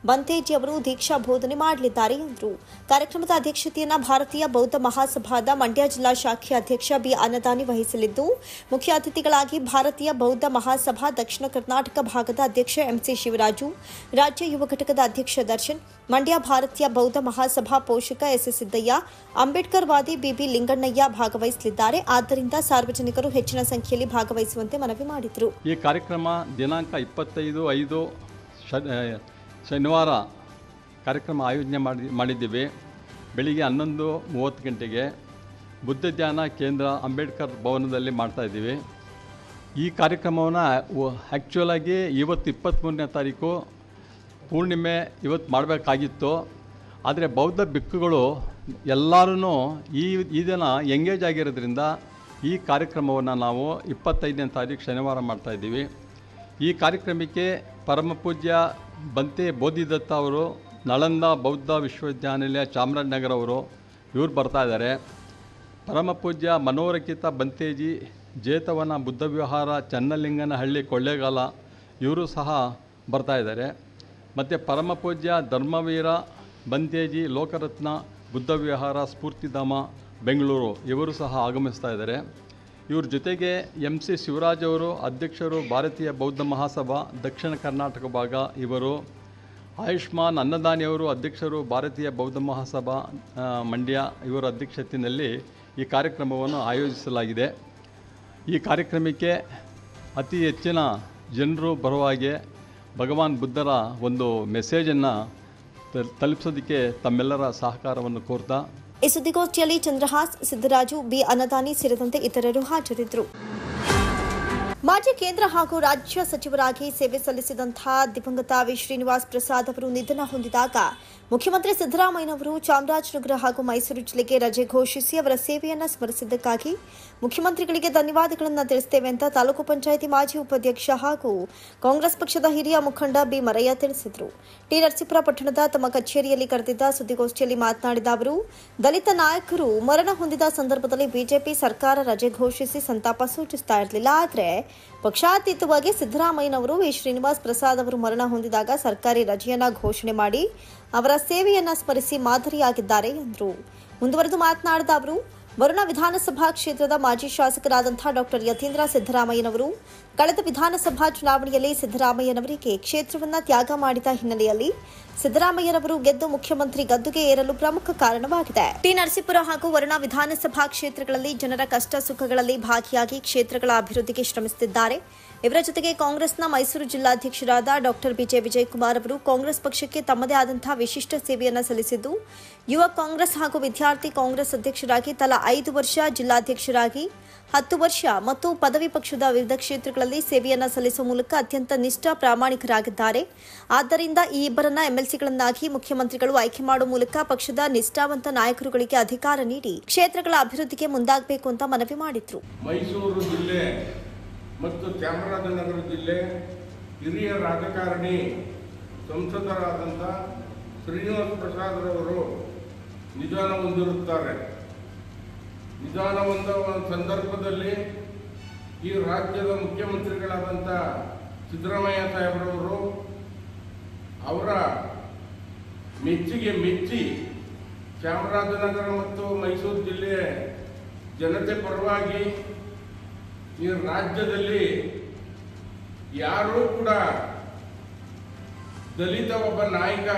ಬಂತೇಜಿ ಅವರು ದೀಕ್ಷಾ ಬೋಧನೆ ಮಾಡಲಿದ್ದಾರೆ ಎಂದರು. ಕಾರ್ಯಕ್ರಮದ ಅಧ್ಯಕ್ಷತೆಯನ್ನು ಭಾರತೀಯ ಬೌದ್ಧ ಮಹಾಸಭಾದ ಮಂಡ್ಯ ಜಿಲ್ಲಾ ಶಾಖೆ ಅಧ್ಯಕ್ಷ ಬಿ ಅನ್ನದಾನಿ ವಹಿಸಲಿದ್ದು, ಮುಖ್ಯ ಅತಿಥಿಗಳಾಗಿ ಭಾರತೀಯ ಬೌದ್ಧ ಮಹಾಸಭಾ ದಕ್ಷಿಣ ಕರ್ನಾಟಕ ಭಾಗದ ಅಧ್ಯಕ್ಷ ಎಂಸಿ ಶಿವರಾಜು, ರಾಜ್ಯ ಯುವ ಘಟಕದ ಅಧ್ಯಕ್ಷ ದರ್ಶನ್, ಮಂಡ್ಯ ಭಾರತೀಯ ಬೌದ್ಧ ಮಹಾಸಭಾ ಪೋಷಕ ಎಸ್ ಸಿದ್ದಯ್ಯ, ಅಂಬೇಡ್ಕರ್ ವಾದಿ ಬಿಬಿ ಲಿಂಗಣ್ಣಯ್ಯ ಭಾಗವಹಿಸಲಿದ್ದಾರೆ. ಆದ್ದರಿಂದ ಸಾರ್ವಜನಿಕರು ಹೆಚ್ಚಿನ ಸಂಖ್ಯೆಯಲ್ಲಿ ಭಾಗವಹಿಸುವಂತೆ ಮನವಿ ಮಾಡಿದರು. ಈ ಕಾರ್ಯಕ್ರಮ ದಿನಾಂಕ 25/5 ಶನಿವಾರ ಕಾರ್ಯಕ್ರಮ ಆಯೋಜನೆ ಮಾಡಿದ್ದೀವಿ. ಬೆಳಿಗ್ಗೆ 11:30 ಗಂಟೆಗೆ ಬುದ್ಧ ಧ್ಯಾನ ಕೇಂದ್ರ ಅಂಬೇಡ್ಕರ್ ಭವನದಲ್ಲಿ ಮಾಡ್ತಾಯಿದ್ದೀವಿ. ಈ ಕಾರ್ಯಕ್ರಮವನ್ನು ಆ್ಯಕ್ಚುಲಾಗಿ ಇವತ್ತು 23ನೇ ತಾರೀಕು ಪೂರ್ಣಿಮೆ ಇವತ್ತು ಮಾಡಬೇಕಾಗಿತ್ತು. ಆದರೆ ಬೌದ್ಧ ಭಿಕ್ಕುಗಳು ಎಲ್ಲರೂ ಈ ದಿನ ಎಂಗೇಜ್ ಆಗಿರೋದ್ರಿಂದ ಈ ಕಾರ್ಯಕ್ರಮವನ್ನು ನಾವು 25ನೇ ತಾರೀಕು ಶನಿವಾರ ಮಾಡ್ತಾಯಿದ್ದೀವಿ. ಈ ಕಾರ್ಯಕ್ರಮಕ್ಕೆ ಪರಮಪೂಜ್ಯ ಬಂತೆ ಬೋಧಿದತ್ತ ಅವರು, ನಳಂದ ಬೌದ್ಧ ವಿಶ್ವವಿದ್ಯಾನಿಲಯ ಚಾಮರಾಜನಗರ ಅವರು ಇವರು ಬರ್ತಾಯಿದ್ದಾರೆ. ಪರಮಪೂಜ್ಯ ಮನೋರಕ್ಷಿತ ಬಂತೇಜಿ ಜೇತವನ ಬುದ್ಧ ವಿಹಾರ ಚನ್ನಲಿಂಗನಹಳ್ಳಿ ಕೊಳ್ಳೇಗಾಲ ಇವರು ಸಹ ಬರ್ತಾಯಿದ್ದಾರೆ. ಮತ್ತು ಪರಮಪೂಜ್ಯ ಧರ್ಮವೀರ ಬಂತೇಜಿ ಲೋಕರತ್ನ ಬುದ್ಧ ವಿಹಾರ ಸ್ಫೂರ್ತಿಧಾಮ ಬೆಂಗಳೂರು ಇವರು ಸಹ ಆಗಮಿಸ್ತಾ ಇದ್ದಾರೆ. ಇವ್ರ ಜೊತೆಗೆ ಎಂಸಿ ಶಿವರಾಜ್ ಅವರು ಅಧ್ಯಕ್ಷರು ಭಾರತೀಯ ಬೌದ್ಧ ಮಹಾಸಭಾ ದಕ್ಷಿಣ ಕರ್ನಾಟಕ ಭಾಗ ಇವರು, ಆಯುಷ್ಮಾನ್ ಅನ್ನದಾನಿಯವರು ಅಧ್ಯಕ್ಷರು ಭಾರತೀಯ ಬೌದ್ಧ ಮಹಾಸಭಾ ಮಂಡ್ಯ ಇವರ ಅಧ್ಯಕ್ಷತೆಯಲ್ಲಿ ಈ ಕಾರ್ಯಕ್ರಮವನ್ನು ಆಯೋಜಿಸಲಾಗಿದೆ. ಈ ಕಾರ್ಯಕ್ರಮಕ್ಕೆ ಅತಿ ಹೆಚ್ಚಿನ ಜನರು ಬರುವ ಹಾಗೆ ಭಗವಾನ್ ಬುದ್ಧರ ಒಂದು ಮೆಸೇಜನ್ನು ತಲುಪಿಸೋದಕ್ಕೆ ತಮ್ಮೆಲ್ಲರ ಸಹಕಾರವನ್ನು ಕೋರ್ತಾ ಈ ಸುದ್ದಿಗೋಷ್ಠಿಯಲ್ಲಿ ಚಂದ್ರಹಾಸ್, ಸಿದ್ದರಾಜು, ಬಿ ಅನ್ನದಾನಿ ಸೇರಿದಂತೆ ಇತರರು ಹಾಜರಿದ್ದರು. ಮಾಜಿ ಕೇಂದ್ರ ಹಾಗೂ ರಾಜ್ಯ ಸಚಿವರಾಗಿ ಸೇವೆ ಸಲ್ಲಿಸಿದಂತಹ ದಿವಂಗತ ವಿ ಶ್ರೀನಿವಾಸ್ ಪ್ರಸಾದ್ ಅವರು ನಿಧನ ಹೊಂದಿದಾಗ ಮುಖ್ಯಮಂತ್ರಿ ಸಿದ್ದರಾಮಯ್ಯನವರು ಚಾಮರಾಜನಗರ ಹಾಗೂ ಮೈಸೂರು ಜಿಲ್ಲೆಗೆ ರಜೆ ಘೋಷಿಸಿ ಅವರ ಸೇವೆಯನ್ನು ಸ್ಮರಿಸಿದ್ದಕ್ಕಾಗಿ ಮುಖ್ಯಮಂತ್ರಿಗಳಿಗೆ ಧನ್ಯವಾದಗಳನ್ನು ತಿಳಿಸುತ್ತೇವೆ ಅಂತ ತಾಲೂಕು ಪಂಚಾಯಿತಿ ಮಾಜಿ ಉಪಾಧ್ಯಕ್ಷ ಹಾಗೂ ಕಾಂಗ್ರೆಸ್ ಪಕ್ಷದ ಹಿರಿಯ ಮುಖಂಡ ಬಿ ಮರಯ್ಯ ತಿಳಿಸಿದರು. ಟಿ ನರಸೀಪುರ ಪಟ್ಟಣದ ತಮ್ಮ ಕಚೇರಿಯಲ್ಲಿ ಕರೆದಿದ್ದ ಸುದ್ದಿಗೋಷ್ಠಿಯಲ್ಲಿ ಮಾತನಾಡಿದ ಅವರು, ದಲಿತ ನಾಯಕರು ಮರಣ ಹೊಂದಿದ ಸಂದರ್ಭದಲ್ಲಿ ಬಿಜೆಪಿ ಸರ್ಕಾರ ರಜೆ ಘೋಷಿಸಿ ಸಂತಾಪ ಸೂಚಿಸ್ತಾ ಇರಲಿಲ್ಲ. ಆದರೆ ಪಕ್ಷಾತೀತವಾಗಿ ಸಿದ್ದರಾಮಯ್ಯನವರು ವಿ ಶ್ರೀನಿವಾಸ್ ಪ್ರಸಾದ್ ಅವರು ಮರಣ ಹೊಂದಿದಾಗ ಸರ್ಕಾರಿ ರಜೆಯನ್ನ ಘೋಷಣೆ ಮಾಡಿ ಅವರ ಸೇವೆಯನ್ನ ಸ್ಮರಿಸಿ ಮಾದರಿಯಾಗಿದ್ದಾರೆ ಎಂದರು. ಮುಂದುವರೆದು ಮಾತನಾಡಿದ ಅವರು, ವರುಣ ವಿಧಾನಸಭಾ ಕ್ಷೇತ್ರದ ಮಾಜಿ ಶಾಸಕರಾದಂತಹ ಡಾಕ್ಟರ್ ಯತೀಂದ್ರ ಸಿದ್ದರಾಮಯ್ಯನವರು ಕಳೆದ ವಿಧಾನಸಭಾ ಚುನಾವಣೆಯಲ್ಲಿ ಸಿದ್ದರಾಮಯ್ಯನವರಿಗೆ ಕ್ಷೇತ್ರವನ್ನು ತ್ಯಾಗ ಮಾಡಿದ ಹಿನ್ನೆಲೆಯಲ್ಲಿ ಸಿದ್ದರಾಮಯ್ಯನವರು ಗೆದ್ದು ಮುಖ್ಯಮಂತ್ರಿ ಗದ್ದುಗೆ ಏರಲು ಪ್ರಮುಖ ಕಾರಣವಾಗಿದೆ. ಟಿ ನರಸೀಪುರ ಹಾಗೂ ವರುಣ ವಿಧಾನಸಭಾ ಕ್ಷೇತ್ರಗಳಲ್ಲಿ ಜನರ ಕಷ್ಟ ಸುಖಗಳಲ್ಲಿ ಭಾಗಿಯಾಗಿ ಕ್ಷೇತ್ರಗಳ ಅಭಿವೃದ್ಧಿಗೆ ಶ್ರಮಿಸುತ್ತಿದ್ದಾರೆ. ಇವರ ಜೊತೆಗೆ ಕಾಂಗ್ರೆಸ್ನ ಮೈಸೂರು ಜಿಲ್ಲಾಧ್ಯಕ್ಷರಾದ ಡಾಕ್ಟರ್ ಬಿಜೆ ವಿಜಯಕುಮಾರ್ ಅವರು ಕಾಂಗ್ರೆಸ್ ಪಕ್ಷಕ್ಕೆ ತಮ್ಮದೇ ಆದಂತಹ ವಿಶಿಷ್ಟ ಸೇವೆಯನ್ನು ಸಲ್ಲಿಸಿದ್ದು, ಯುವ ಕಾಂಗ್ರೆಸ್ ಹಾಗೂ ವಿದ್ಯಾರ್ಥಿ ಕಾಂಗ್ರೆಸ್ ಅಧ್ಯಕ್ಷರಾಗಿ ತಲಾ 5 ವರ್ಷ, ಜಿಲ್ಲಾಧ್ಯಕ್ಷರಾಗಿ 10 ವರ್ಷ ಮತ್ತು ಪದವಿ ಪಕ್ಷದ ವಿವಿಧ ಕ್ಷೇತ್ರಗಳಲ್ಲಿ ಸೇವೆಯನ್ನು ಸಲ್ಲಿಸುವ ಮೂಲಕ ಅತ್ಯಂತ ನಿಷ್ಠ ಪ್ರಾಮಾಣಿಕರಾಗಿದ್ದಾರೆ. ಆದ್ದರಿಂದ ಈ ಇಬ್ಬರನ್ನ ಎಂಎಲ್ಸಿಗಳನ್ನಾಗಿ ಮುಖ್ಯಮಂತ್ರಿಗಳು ಆಯ್ಕೆ ಮಾಡುವ ಮೂಲಕ ಪಕ್ಷದ ನಿಷ್ಠಾವಂತ ನಾಯಕರುಗಳಿಗೆ ಅಧಿಕಾರ ನೀಡಿ ಕ್ಷೇತ್ರಗಳ ಅಭಿವೃದ್ಧಿಗೆ ಮುಂದಾಗಬೇಕು ಅಂತ ಮನವಿ ಮಾಡಿದ್ರು. ಮೈಸೂರು ಜಿಲ್ಲೆ ಮತ್ತು ಚಾಮರಾಜನಗರ ಜಿಲ್ಲೆ ಹಿರಿಯ ರಾಜಕಾರಣಿ ಸಂಸದರಾದಂಥ ಶ್ರೀನಿವಾಸ್ ಪ್ರಸಾದ್ರವರು ನಿಧನ ಹೊಂದಿರುತ್ತಾರೆ. ನಿಧನ ಹೊಂದ ಸಂದರ್ಭದಲ್ಲಿ ಈ ರಾಜ್ಯದ ಮುಖ್ಯಮಂತ್ರಿಗಳಾದಂಥ ಸಿದ್ದರಾಮಯ್ಯ ಸಾಹೇಬ್ರವರು ಅವರ ಮೆಚ್ಚಿಗೆ ಮೆಚ್ಚಿ ಚಾಮರಾಜನಗರ ಮತ್ತು ಮೈಸೂರು ಜಿಲ್ಲೆಯ ಜನತೆ ಪರವಾಗಿ ಈ ರಾಜ್ಯದಲ್ಲಿ ಯಾರೂ ಕೂಡ ದಲಿತ ಒಬ್ಬ ನಾಯಕ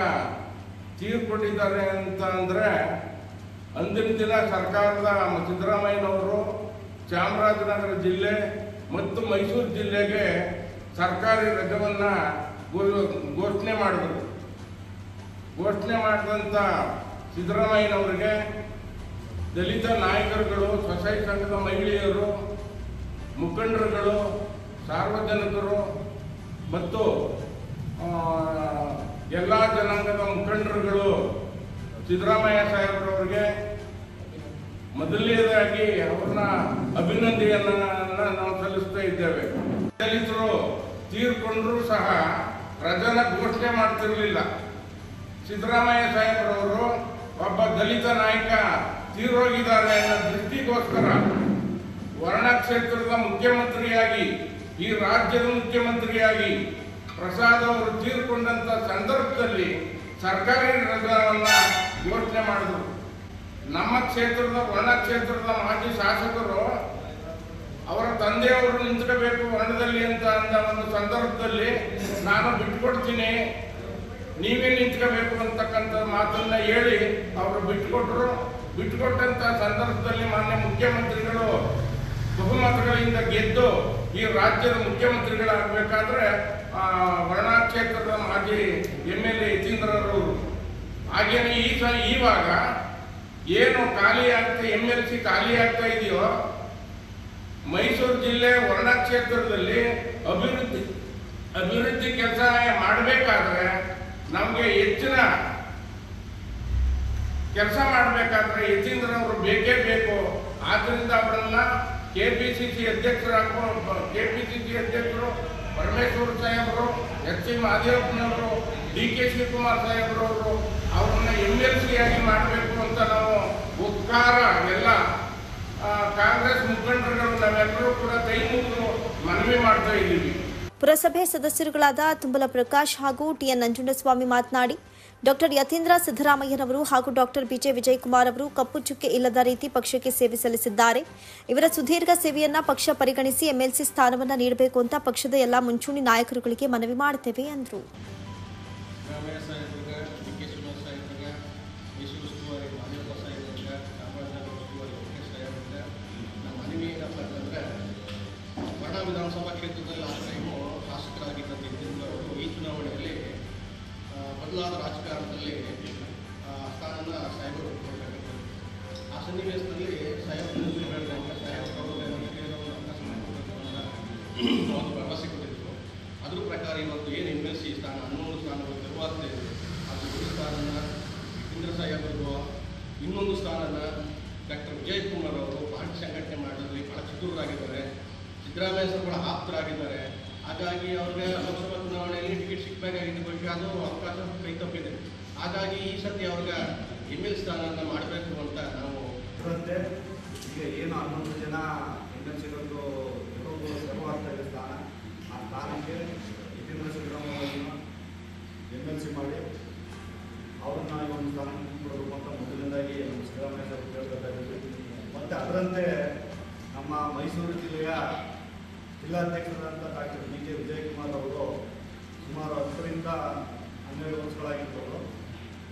ತೀರ್ಕೊಂಡಿದ್ದಾರೆ ಅಂತ ಅಂದರೆ ಅಂದಿನ ದಿನ ಸರ್ಕಾರದ ಸಿದ್ದರಾಮಯ್ಯನವರು ಚಾಮರಾಜನಗರ ಜಿಲ್ಲೆ ಮತ್ತು ಮೈಸೂರು ಜಿಲ್ಲೆಗೆ ಸರ್ಕಾರಿ ರಜೆಯನ್ನು ಘೋಷಣೆ ಮಾಡಿದರು. ಘೋಷಣೆ ಮಾಡಿದಂಥ ಸಿದ್ದರಾಮಯ್ಯನವರಿಗೆ ದಲಿತ ನಾಯಕರುಗಳು, ಸ್ವಸಹಾಯ ಸಂಘದ ಮಹಿಳೆಯರು ಮುಖಂಡರುಗಳು, ಸಾರ್ವಜನಿಕರು ಮತ್ತು ಎಲ್ಲ ಜನಾಂಗದ ಮುಖಂಡರುಗಳು ಸಿದ್ದರಾಮಯ್ಯ ಸಾಹೇಬರವರಿಗೆ ಮೊದಲನೇದಾಗಿ ಅವ್ರನ್ನ ಅಭಿನಂದನೆಯನ್ನ ನಾವು ಸಲ್ಲಿಸ್ತಾ ಇದ್ದೇವೆ. ದಲಿತರು ತೀರ್ಕೊಂಡ್ರೂ ಸಹ ರಜನ ಘೋಷಣೆ ಮಾಡ್ತಿರ್ಲಿಲ್ಲ. ಸಿದ್ದರಾಮಯ್ಯ ಸಾಹೇಬರವರು ಒಬ್ಬ ದಲಿತ ನಾಯಕ ತೀರೋಗಿದ್ದಾರೆ ಅನ್ನೋ ದೃಷ್ಟಿಗೋಸ್ಕರ ವರ್ಣ ಕ್ಷೇತ್ರದ ಮುಖ್ಯಮಂತ್ರಿಯಾಗಿ, ಈ ರಾಜ್ಯದ ಮುಖ್ಯಮಂತ್ರಿಯಾಗಿ ಪ್ರಸಾದ್ ಅವರು ತೀರ್ಕೊಂಡಂತ ಸಂದರ್ಭದಲ್ಲಿ ಸರ್ಕಾರಿ ರಜಾವನ್ನ ಘೋಷಣೆ ಮಾಡಿದ್ರು. ನಮ್ಮ ಕ್ಷೇತ್ರದ ವರ್ಣ ಕ್ಷೇತ್ರದ ಮಾಜಿ ಶಾಸಕರು ಅವರ ತಂದೆಯವರು ನಿಂತ್ಕೋಬೇಕು ವರ್ಣದಲ್ಲಿ ಅಂತ ಅಂದ ಒಂದು ಸಂದರ್ಭದಲ್ಲಿ ನಾನು ಬಿಟ್ಕೊಡ್ತೀನಿ, ನೀವೇ ನಿಂತ್ಕೋಬೇಕು ಅಂತಕ್ಕಂಥ ಮಾತನ್ನ ಹೇಳಿ ಅವರು ಬಿಟ್ಕೊಟ್ರು. ಬಿಟ್ಕೊಟ್ಟಂತ ಸಂದರ್ಭದಲ್ಲಿ ಮಾನ್ಯ ಮುಖ್ಯಮಂತ್ರಿಗಳು ಬಹುಮತಗಳಿಂದ ಗೆದ್ದು ಈ ರಾಜ್ಯದ ಮುಖ್ಯಮಂತ್ರಿಗಳಾಗಬೇಕಾದ್ರೆ ವರ್ಣ ಕ್ಷೇತ್ರದ ಮಾಜಿ MLA ಯತೀಂದ್ರರವರು. ಹಾಗೇನೆ ಇವಾಗ ಏನು ಖಾಲಿ ಆಗ್ತಾ MLC ಖಾಲಿ ಆಗ್ತಾ ಇದೆಯೋ, ಮೈಸೂರು ಜಿಲ್ಲೆ ವರ್ಣ ಕ್ಷೇತ್ರದಲ್ಲಿ ಅಭಿವೃದ್ಧಿ ಕೆಲಸ ಮಾಡಬೇಕಾದ್ರೆ ನಮಗೆ ಹೆಚ್ಚಿನ ಕೆಲಸ ಮಾಡಬೇಕಾದ್ರೆ ಯತೀಂದ್ರವರು ಬೇಕೇ ಬೇಕು. ಆದ್ರಿಂದ ಅವರನ್ನ KPCC ಅಧ್ಯಕ್ಷರು ಪರಮೇಶ್ವರ್ ಸಾಹೇಬರು, HC ಮಹದೇವಪ್ಪನವರು, DK ಶಿವಕುಮಾರ್ ಸಾಹೇಬರವರು ಅವ್ರನ್ನ MLC ಆಗಿ ಮಾಡಬೇಕು ಅಂತ ನಾವು ಉತ್ಕಾರ ಎಲ್ಲ ಕಾಂಗ್ರೆಸ್ ಮುಖಂಡರುಗಳು ನಾವೆಲ್ಲರೂ ಕೂಡ ಕೈ ಮುಗಿದು ಮನವಿ ಮಾಡ್ತಾ ಇದ್ದೀವಿ. ಪುರಸಭೆ ಸದಸ್ಯರುಗಳಾದ ತುಂಬಲ ಪ್ರಕಾಶ್ ಹಾಗೂ TN ನಂಜುಂಡಸ್ವಾಮಿ ಮಾತನಾಡಿ, ಡಾಕ್ಟರ್ ಯತೀಂದ್ರ ಸಿದ್ದರಾಮಯ್ಯನವರು ಹಾಗೂ ಡಾಕ್ಟರ್ BJ ವಿಜಯಕುಮಾರ್ ಅವರು ಕಪ್ಪು ಚುಕ್ಕೆ ಇಲ್ಲದ ರೀತಿ ಪಕ್ಷಕ್ಕೆ ಸೇವೆ ಸಲ್ಲಿಸಿದ್ದಾರೆ. ಇವರ ಸುದೀರ್ಘ ಸೇವೆಯನ್ನ ಪಕ್ಷ ಪರಿಗಣಿಸಿ MLC ಸ್ಥಾನವನ್ನ ನೀಡಬೇಕು ಅಂತ ಪಕ್ಷದ ಎಲ್ಲ ಮುಂಚೂಣಿ ನಾಯಕರುಗಳಿಗೆ ಮನವಿ ಮಾಡುತ್ತೇವೆ ಎಂದರು. ವಿಧಾನಸಭಾ ಕ್ಷೇತ್ರದಲ್ಲಿ ಲಾಸ್ಟ್ ಟೈಮು ಶಾಸಕರಾಗಿದ್ದಂಥ ಈ ಚುನಾವಣೆಯಲ್ಲಿ ಬದಲಾದ ರಾಜಕಾರಣದಲ್ಲಿ ಸ್ಥಾನನ ಸಾಹೇಬರು ಕೊಡಬೇಕಾಗಿತ್ತು. ಆ ಸನ್ನಿವೇಶದಲ್ಲಿ ಸಾಹೇಬರು ಹೇಳಿದಂತೆ ಸಾಹೇಬರು ಒಂದು ಭರವಸೆ ಕೊಟ್ಟಿದ್ರು. ಅದ್ರ ಪ್ರಕಾರ ಇವತ್ತು ಏನು MLC ಸ್ಥಾನ 11 ಸ್ಥಾನಗಳು ತರುವಾಗಲೇ ಅದು ಒಂದು ಸ್ಥಾನನ ಯತೀಂದ್ರ ಸಾಹೇಬರು, ಇನ್ನೊಂದು ಸ್ಥಾನನ ಡಾಕ್ಟರ್ ವಿಜಯಕುಮಾರ್ ಅವರು ಪಾರ್ಟಿ ಸಂಘಟನೆ ಮಾಡೋದ್ರಲ್ಲಿ ಭಾಳ ಚತುರರಾಗಿದ್ದಾರೆ. ಸಿದ್ದರಾಮಯ್ಯ ಸರ್ ಕೂಡ ಆಪ್ತರಾಗಿದ್ದಾರೆ. ಹಾಗಾಗಿ ಅವ್ರಿಗೆ ಲೋಕಸಭಾ ಚುನಾವಣೆಯಲ್ಲಿ ಟಿಕೆಟ್ ಸಿಗಬೇಕಾಗಿದ್ದು ಬಗ್ಗೆ ಅದು ಅವಕಾಶ ಕೈ ತಪ್ಪಿದೆ. ಹಾಗಾಗಿ ಈ ಸತಿ ಅವ್ರಿಗೆ MLC ಸ್ಥಾನವನ್ನು ಮಾಡಬೇಕು ಅಂತ ನಾವು ಈಗ ಏನು 11 ಜನ MLCಗಳು ಸರ್ವಾಗ್ತಾ ಇದೆ ಸ್ಥಾನ, ಆ ಸ್ಥಾನಕ್ಕೆ ಯತೀಂದ್ರ ಸಿದ್ದರಾಮಯ್ಯವ್ರನ್ನ MLC ಮಾಡಿ ಅವ್ರನ್ನ ಒಂದು ಸ್ಥಾನ ಕೊಡಬೇಕು ಅಂತ ಮೊದಲನೇದಾಗಿ ನಮ್ಮ ಸಿದ್ದರಾಮಯ್ಯ ಸರ್ ಕೇಳ್ಬೇಕಾಗಿದ್ವಿ. ಮತ್ತು ಅದರಂತೆ ನಮ್ಮ ಮೈಸೂರು ಜಿಲ್ಲೆಯ ಜಿಲ್ಲಾಧ್ಯಕ್ಷರಾದಂಥ ಡಾಕ್ಟರ್ BJ ವಿಜಯಕುಮಾರ್ ಅವರು ಸುಮಾರು 10 ರಿಂದ 12 ವರ್ಷಗಳಾಗಿದ್ದರು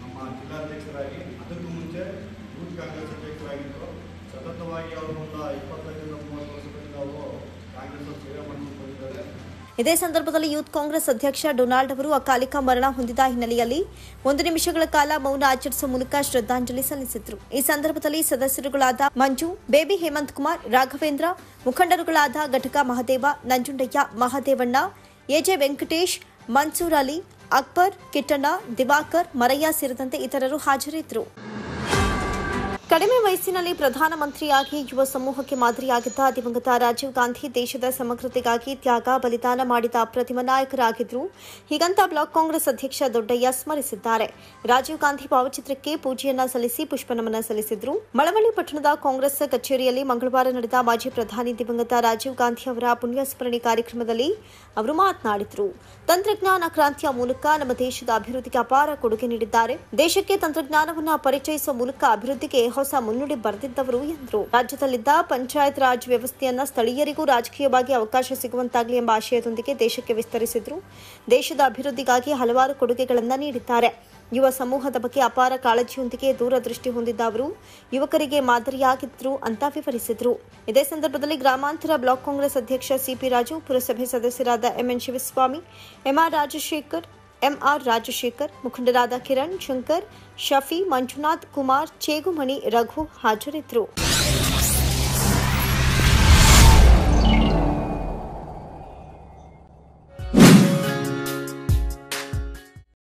ನಮ್ಮ ಜಿಲ್ಲಾಧ್ಯಕ್ಷರಾಗಿ. ಅದಕ್ಕೂ ಮುಂಚೆ ಯೂತ್ ಕಾಂಗ್ರೆಸ್ ಅಧ್ಯಕ್ಷರಾಗಿದ್ದರು. ಸತತವಾಗಿ ಅವರು ಒಂದು 25 ರಿಂದ 30 ವರ್ಷಗಳಿಂದ ಅವರು ಕಾಂಗ್ರೆಸ್ ಸೇವೆ ಮಾಡಿಕೊಂಡು ಬಂದಿದ್ದಾರೆ. ಇದೇ ಸಂದರ್ಭದಲ್ಲಿ ಯೂತ್ ಕಾಂಗ್ರೆಸ್ ಅಧ್ಯಕ್ಷ ಡೊನಾಲ್ಡ್ ಅವರು ಅಕಾಲಿಕ ಮರಣ ಹೊಂದಿದ ಹಿನ್ನೆಲೆಯಲ್ಲಿ 1 ನಿಮಿಷಗಳ ಕಾಲ ಮೌನ ಆಚರಿಸುವ ಮೂಲಕ ಶ್ರದ್ಧಾಂಜಲಿ ಸಲ್ಲಿಸಿದರು. ಈ ಸಂದರ್ಭದಲ್ಲಿ ಸದಸ್ಯರುಗಳಾದ ಮಂಜು, ಬೇಬಿ ಹೇಮಂತ್ ಕುಮಾರ್, ರಾಘವೇಂದ್ರ, ಮುಖಂಡರುಗಳಾದ ಘಟಕ ಮಹದೇವ, ನಂಜುಂಡಯ್ಯ, ಮಹದೇವಣ್ಣ, AJ ವೆಂಕಟೇಶ್, ಮನ್ಸೂರ್ ಅಲಿ, ಅಕ್ಬರ್, ಕಿಟ್ಟಣ್ಣ, ದಿವಾಕರ್, ಮರಯ್ಯ ಸೇರಿದಂತೆ ಇತರರು ಹಾಜರಿದ್ದರು. ಕಡಿಮೆ ವಯಸ್ಸಿನಲ್ಲಿ ಪ್ರಧಾನಮಂತ್ರಿಯಾಗಿ ಯುವ ಸಮೂಹಕ್ಕೆ ಮಾದರಿಯಾಗಿದ್ದ ದಿವಂಗತ ರಾಜೀವ್ ಗಾಂಧಿ ದೇಶದ ಸಮಗ್ರತೆಗಾಗಿ ತ್ಯಾಗ ಬಲಿದಾನ ಮಾಡಿದ ಅಪ್ರತಿಮ ನಾಯಕರಾಗಿದ್ದರು. ಹೀಗಂತ ಬ್ಲಾಕ್ ಕಾಂಗ್ರೆಸ್ ಅಧ್ಯಕ್ಷ ದೊಡ್ಡಯ್ಯ ಸ್ಮರಿಸಿದ್ದಾರೆ. ರಾಜೀವ್ ಗಾಂಧಿ ಭಾವಚಿತ್ರಕ್ಕೆ ಪೂಜೆಯನ್ನ ಸಲ್ಲಿಸಿ ಪುಷ್ಪನಮನ ಸಲ್ಲಿಸಿದರು. ಮಳವಳ್ಳಿ ಪಟ್ಟಣದ ಕಾಂಗ್ರೆಸ್ ಕಚೇರಿಯಲ್ಲಿ ಮಂಗಳವಾರ ನಡೆದ ಮಾಜಿ ಪ್ರಧಾನಿ ದಿವಂಗತ ರಾಜೀವ್ ಗಾಂಧಿ ಅವರ ಪುಣ್ಯಸ್ಮರಣೆ ಕಾರ್ಯಕ್ರಮದಲ್ಲಿ ಅವರು ಮಾತನಾಡಿದರು. ತಂತ್ರಜ್ಞಾನ ಕ್ರಾಂತಿಯ ಮೂಲಕ ನಮ್ಮ ದೇಶದ ಅಭಿವೃದ್ಧಿಗೆ ಅಪಾರ ಕೊಡುಗೆ ನೀಡಿದ್ದಾರೆ. ದೇಶಕ್ಕೆ ತಂತ್ರಜ್ಞಾನವನ್ನು ಪರಿಚಯಿಸುವ ಮೂಲಕ ಅಭಿವೃದ್ಧಿಗೆ ಹೊಸ ಮುನ್ನುಡಿ ಬರೆದಿದ್ದವರು ಎಂದರು. ರಾಜ್ಯದಲ್ಲಿದ್ದ ಪಂಚಾಯತ್ ರಾಜ್ ವ್ಯವಸ್ಥೆಯನ್ನ ಸ್ಥಳೀಯರಿಗೂ ರಾಜಕೀಯವಾಗಿ ಅವಕಾಶ ಸಿಗುವಂತಾಗಲಿ ಎಂಬ ಆಶಯದೊಂದಿಗೆ ದೇಶಕ್ಕೆ ವಿಸ್ತರಿಸಿದ್ರು. ದೇಶದ ಅಭಿವೃದ್ಧಿಗಾಗಿ ಹಲವಾರು ಕೊಡುಗೆಗಳನ್ನು ನೀಡಿದ್ದಾರೆ. ಯುವ ಸಮೂಹದ ಬಗ್ಗೆ ಅಪಾರ ಕಾಳಜಿಯೊಂದಿಗೆ ದೂರದೃಷ್ಟಿ ಹೊಂದಿದ್ದ ಅವರು ಯುವಕರಿಗೆ ಮಾದರಿಯಾಗಿದ್ರು ಅಂತ ವಿವರಿಸಿದರು. ಇದೇ ಸಂದರ್ಭದಲ್ಲಿ ಗ್ರಾಮಾಂತರ ಬ್ಲಾಕ್ ಕಾಂಗ್ರೆಸ್ ಅಧ್ಯಕ್ಷ CP ರಾಜು, ಪುರಸಭೆ ಸದಸ್ಯರಾದ MN ಶಿವಸ್ವಾಮಿ, MR ರಾಜಶೇಖರ್, ಮುಖಂಡರಾದ ಕಿರಣ್, ಶಂಕರ್, ಶಫಿ, ಮಂಜುನಾಥ್, ಕುಮಾರ್, ಚೇಗುಮಣಿ, ರಘು ಹಾಜರಿದ್ದರು.